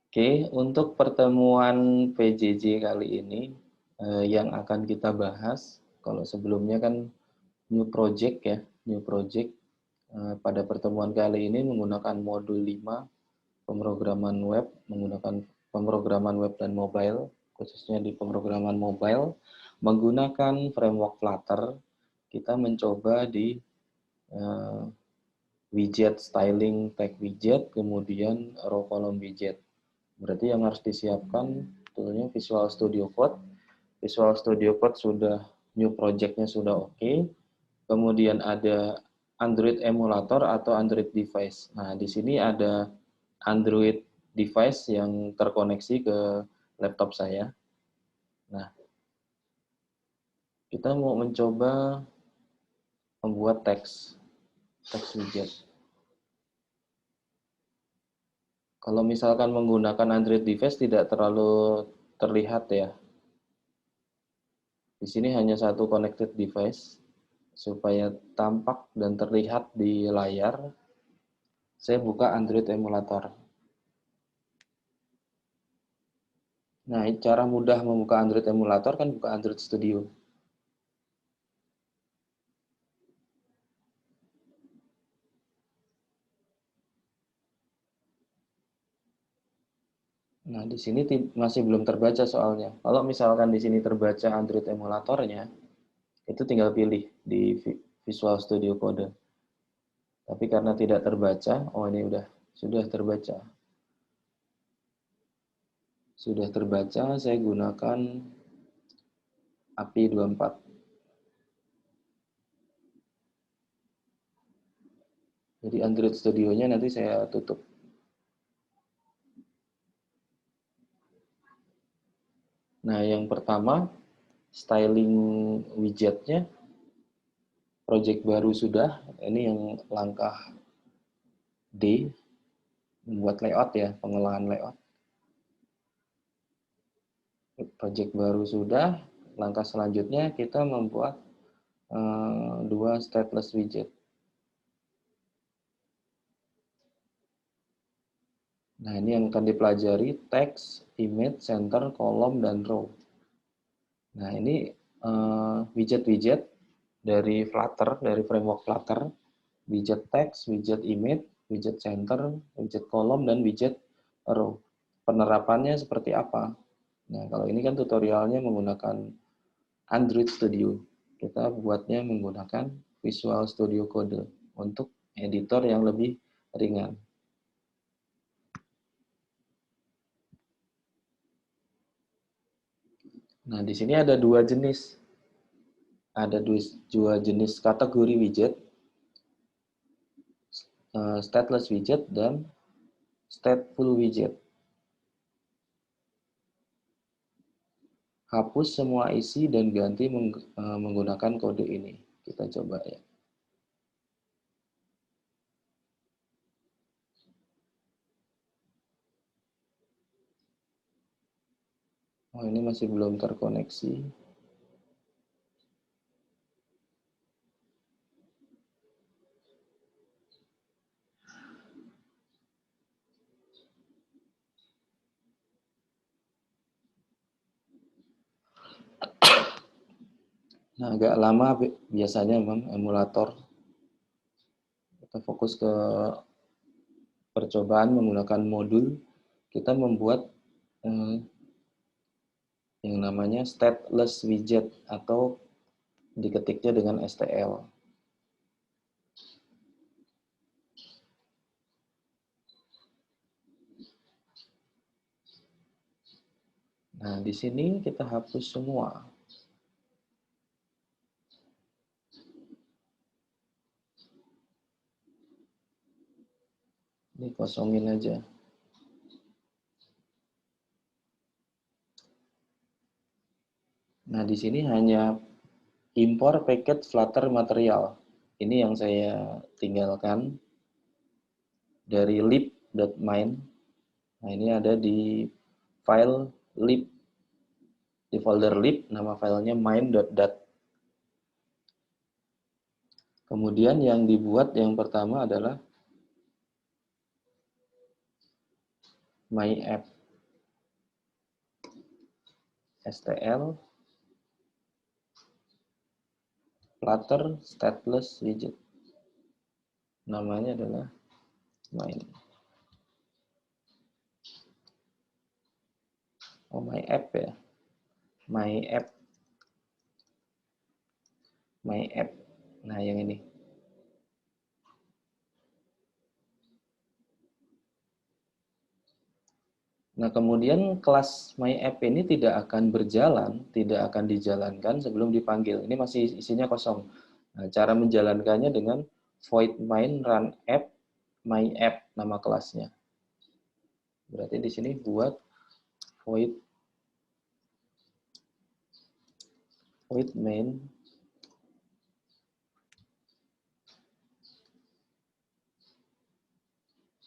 Oke, untuk pertemuan PJJ kali ini yang akan kita bahas, kalau sebelumnya kan new project ya, new project. Pada pertemuan kali ini menggunakan modul 5 pemrograman web, menggunakan pemrograman web dan mobile, khususnya di pemrograman mobile, menggunakan framework Flutter. Kita mencoba di eh, widget styling tag widget, kemudian row column widget. Berarti yang harus disiapkan tentunya Visual Studio Code. Visual Studio Code sudah, new project-nya sudah oke. Kemudian ada Android emulator atau Android device. Nah, di sini ada Android device yang terkoneksi ke laptop saya. Nah, kita mau mencoba membuat teks widget. Kalau misalkan menggunakan Android device tidak terlalu terlihat ya. Di sini hanya satu connected device. Supaya tampak dan terlihat di layar, saya buka Android emulator. Nah, cara mudah membuka Android emulator kan buka Android Studio. Nah, di sini masih belum terbaca soalnya. Kalau misalkan di sini terbaca Android emulatornya, itu tinggal pilih di Visual Studio Code. Tapi karena tidak terbaca, oh ini sudah terbaca. Sudah terbaca, saya gunakan API 24. Jadi Android Studio-nya nanti saya tutup. Nah, yang pertama, styling widgetnya, project baru sudah. Ini yang langkah D, membuat layout ya, pengolahan layout. Project baru sudah, langkah selanjutnya kita membuat dua stateless widget. Nah, ini yang akan dipelajari text, image, center, kolom, dan row. Nah, ini widget-widget dari Flutter, dari framework Flutter, widget text, widget image, widget center, widget kolom, dan widget row. Penerapannya seperti apa? Nah, kalau ini kan tutorialnya menggunakan Android Studio. Kita buatnya menggunakan Visual Studio Code untuk editor yang lebih ringan. Nah, di sini ada dua jenis. Ada dua jenis kategori widget, stateless widget dan stateful widget. Hapus semua isi dan ganti menggunakan kode ini. Kita coba ya. Oh, ini masih belum terkoneksi. Nah, agak lama biasanya memang emulator. Kita fokus ke percobaan menggunakan modul. Kita membuat yang namanya stateless widget atau diketiknya dengan STL. Nah, di sini kita hapus semua. Ini kosongin aja. Nah, di sini hanya impor paket Flutter material. Ini yang saya tinggalkan dari lib.mine. Nah, ini ada di file lib. Di folder lib, nama filenya mine.dat. Kemudian yang dibuat yang pertama adalah my app. STL Flutter stateless widget. Namanya adalah main. Oh, my app ya. My app. My app. Nah, yang ini. Nah, kemudian kelas my app ini tidak akan berjalan, tidak akan dijalankan sebelum dipanggil. Ini masih isinya kosong. Nah, cara menjalankannya dengan void main run app my app nama kelasnya. Berarti di sini buat void main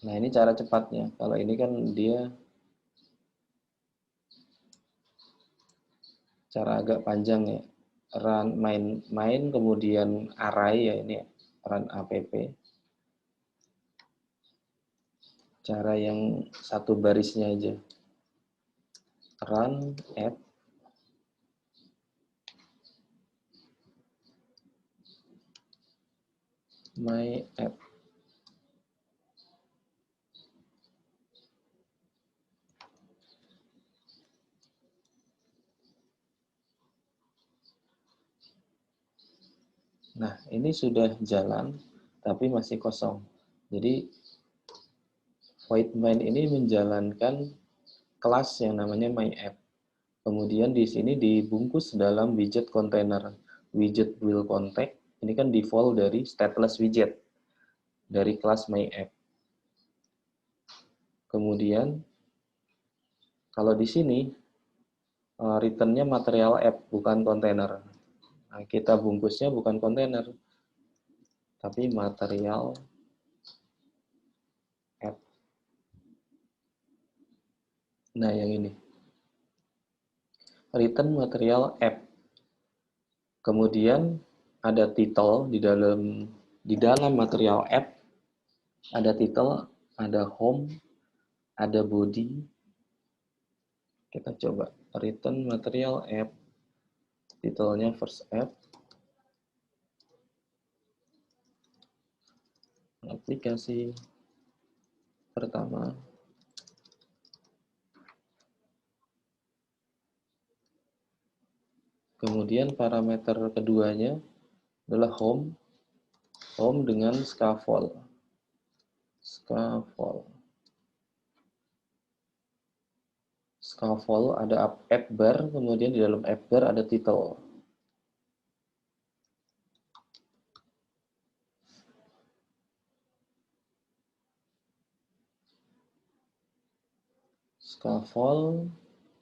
Nah, ini cara cepatnya. Kalau ini kan dia cara agak panjang ya. Run main kemudian array ya ini ya. Run app. Cara yang satu barisnya aja. Run app my app. Nah, ini sudah jalan, tapi masih kosong. Jadi, void main ini menjalankan kelas yang namanya myApp. Kemudian di sini dibungkus dalam widget container. Widget will contact, ini kan default dari stateless widget, dari kelas myApp. Kemudian, kalau di sini, return-nya material app, bukan kontainer. Nah, kita bungkusnya bukan kontainer, tapi material app. Nah, yang ini. Return material app. Kemudian ada title di dalam material app, ada title, ada home, ada body. Kita coba return material app, titelnya first app, aplikasi pertama. Kemudian parameter keduanya adalah home dengan scaffold. Scaffold ada app bar, kemudian di dalam app bar ada title. Scaffold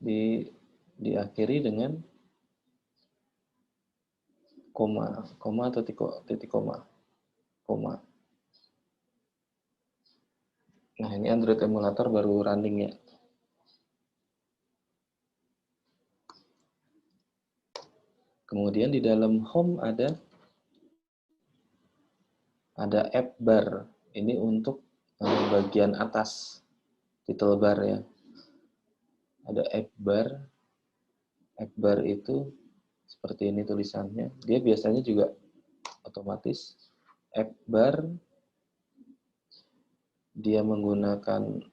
diakhiri dengan koma atau titik koma. Nah, ini Android emulator baru running ya. Kemudian di dalam home ada app bar. Ini untuk bagian atas title bar ya. Ada app bar. App bar itu seperti ini tulisannya. Dia biasanya juga otomatis. App bar dia menggunakan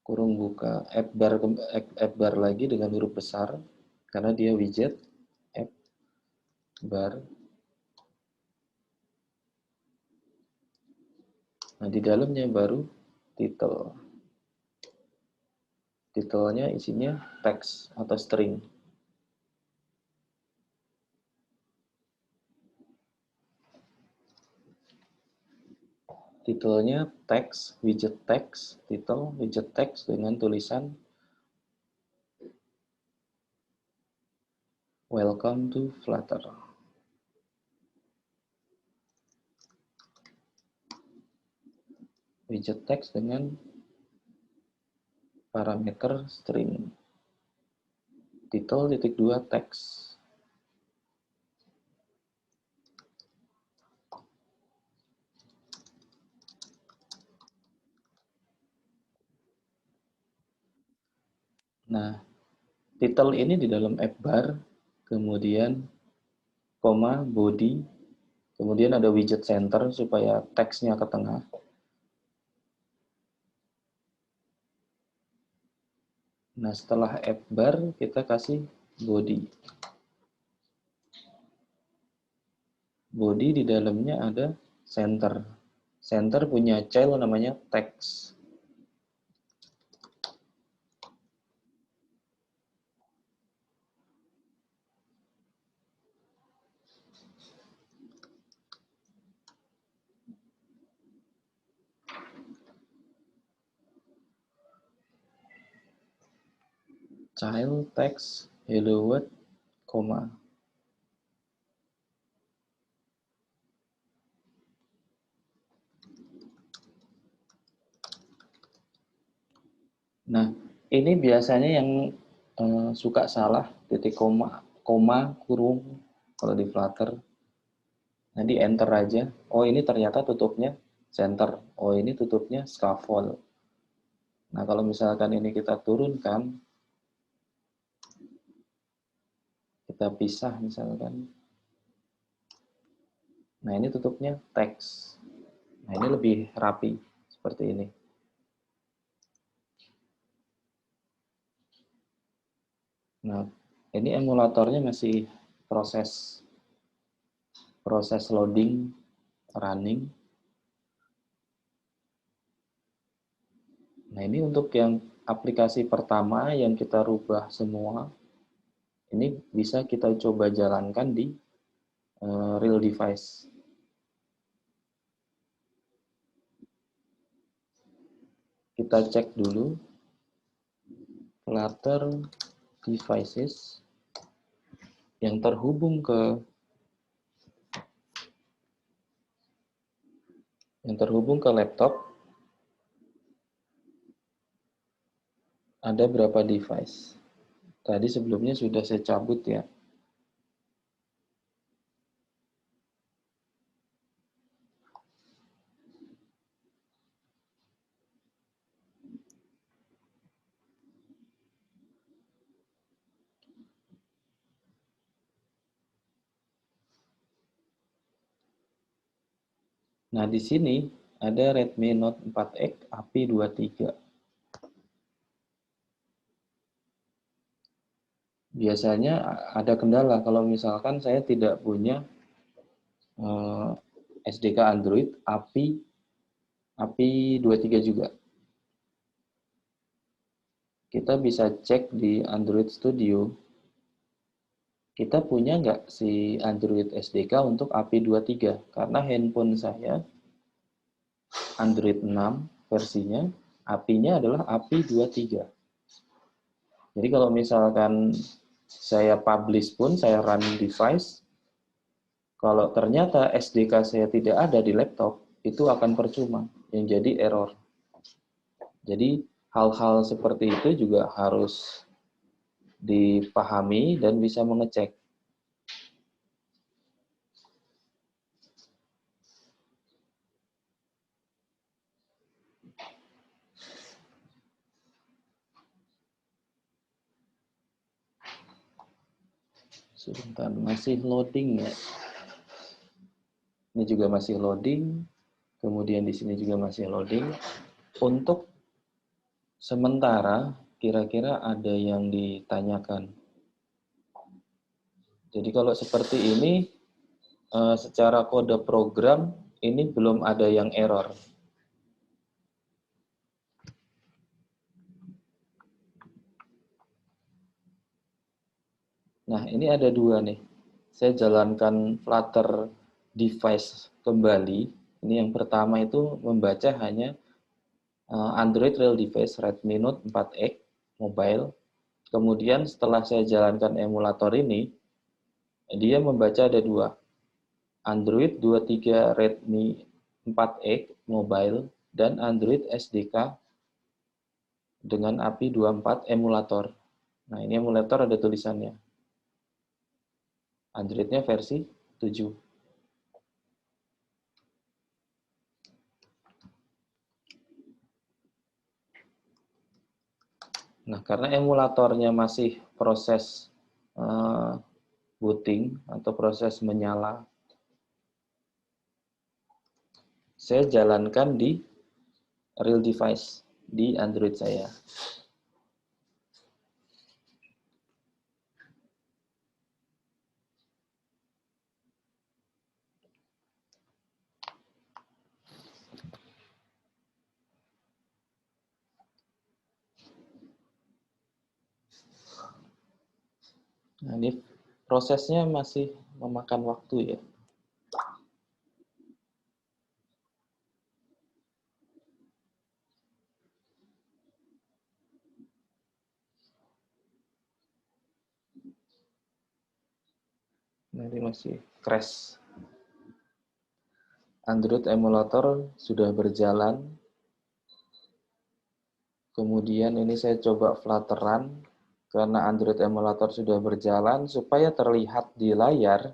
kurung buka app bar lagi dengan huruf besar karena dia widget app bar. Nah, di dalamnya baru title. Titelnya isinya teks atau string. Titelnya teks, widget teks, title, widget teks dengan tulisan Welcome to Flutter. Widget teks dengan parameter string. Title titik 2 teks. Nah, title ini di dalam app bar, kemudian koma, body, kemudian ada widget center supaya teksnya ke tengah. Nah, setelah app bar, kita kasih body. Body di dalamnya ada center. Center punya child namanya text. Child text hello world, koma. Nah, ini biasanya yang suka salah titik koma, kurung kalau di Flutter. Nah, di enter aja. Oh, ini ternyata tutupnya center. Oh, ini tutupnya scaffold. Nah, kalau misalkan ini kita turunkan, kita pisah misalkan. Nah, ini tutupnya teks. Nah, ini lebih rapi seperti ini. Nah, ini emulatornya masih proses loading, running. Nah, ini untuk yang aplikasi pertama yang kita rubah semua. Ini bisa kita coba jalankan di real device. Kita cek dulu Flutter devices yang terhubung ke laptop. Ada berapa device? Tadi sebelumnya sudah saya cabut ya. Nah, di sini ada Redmi Note 4X API 23. Biasanya ada kendala kalau misalkan saya tidak punya SDK Android API 23 juga. Kita bisa cek di Android Studio. Kita punya nggak si Android SDK untuk API 23? Karena handphone saya Android 6 versinya, API-nya adalah API 23. Jadi kalau misalkan saya publish pun, saya run device, kalau ternyata SDK saya tidak ada di laptop, itu akan percuma, yang jadi error. Jadi hal-hal seperti itu juga harus dipahami dan bisa mengecek. Sebentar, masih loading ya. Ini juga masih loading, kemudian di sini juga masih loading. Untuk sementara, kira-kira ada yang ditanyakan. Jadi kalau seperti ini, secara kode program, ini belum ada yang error. Nah, ini ada dua nih. Saya jalankan Flutter device kembali. Ini yang pertama itu membaca hanya Android Real Device Redmi Note 4X mobile. Kemudian setelah saya jalankan emulator ini, dia membaca ada dua. Android 23 Redmi 4X mobile dan Android SDK dengan API 24 emulator. Nah, ini emulator ada tulisannya. Android-nya versi 7. Nah, karena emulatornya masih proses booting atau proses menyala, saya jalankan di real device di Android saya. Nah, ini prosesnya masih memakan waktu ya. Nanti masih crash. Android emulator sudah berjalan. Kemudian ini saya coba Flutter karena Android emulator sudah berjalan, supaya terlihat di layar,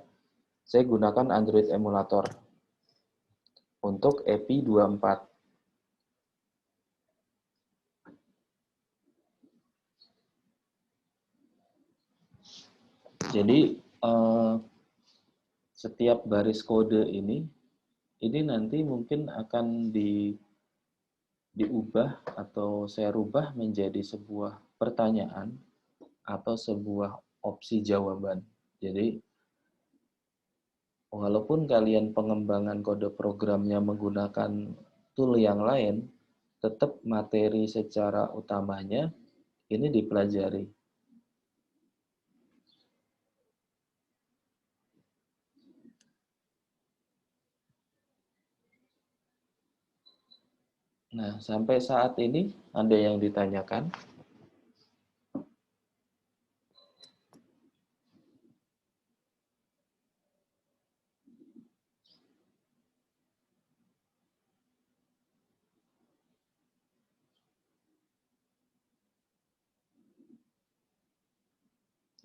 saya gunakan Android emulator untuk EPI 24. Jadi setiap baris kode ini nanti mungkin akan diubah atau saya rubah menjadi sebuah pertanyaan atau sebuah opsi jawaban. Jadi walaupun kalian pengembangan kode programnya menggunakan tool yang lain, tetap materi secara utamanya ini dipelajari. Nah, sampai saat ini ada yang ditanyakan?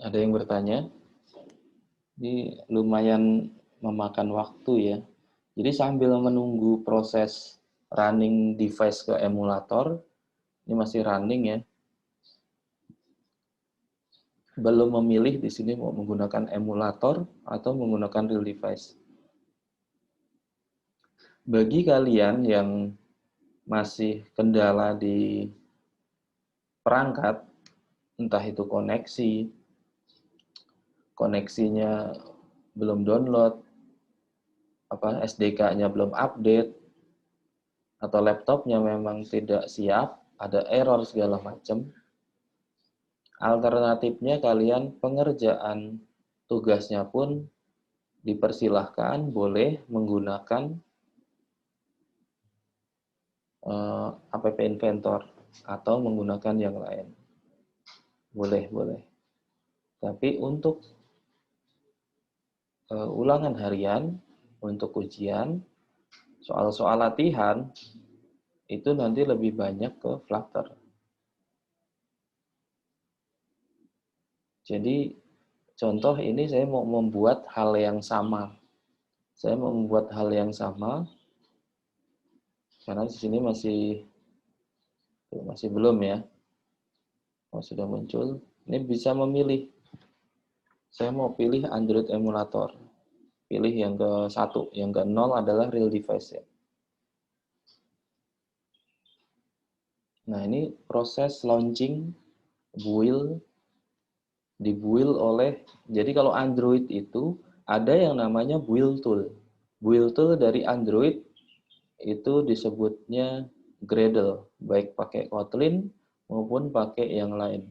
Ada yang bertanya? Ini lumayan memakan waktu ya. Jadi sambil menunggu proses running device ke emulator, ini masih running ya. Belum memilih di sini mau menggunakan emulator atau menggunakan real device. Bagi kalian yang masih kendala di perangkat, entah itu koneksinya belum download, SDK-nya belum update, atau laptopnya memang tidak siap, ada error segala macam, alternatifnya kalian pengerjaan tugasnya pun dipersilahkan boleh menggunakan App Inventor atau menggunakan yang lain. Boleh. Tapi untuk ulangan harian, untuk ujian, soal-soal latihan, itu nanti lebih banyak ke Flutter. Jadi, contoh ini saya mau membuat hal yang sama. Saya mau membuat hal yang sama, karena di sini masih belum ya. Oh, sudah muncul. Ini bisa memilih. Saya mau pilih Android emulator. Pilih yang ke-1. Yang ke-0 adalah real device ya. Nah, ini proses launching dibuild oleh, jadi kalau Android itu ada yang namanya build tool. Build tool dari Android itu disebutnya Gradle, baik pakai Kotlin maupun pakai yang lain.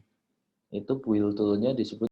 Itu build tool-nya disebut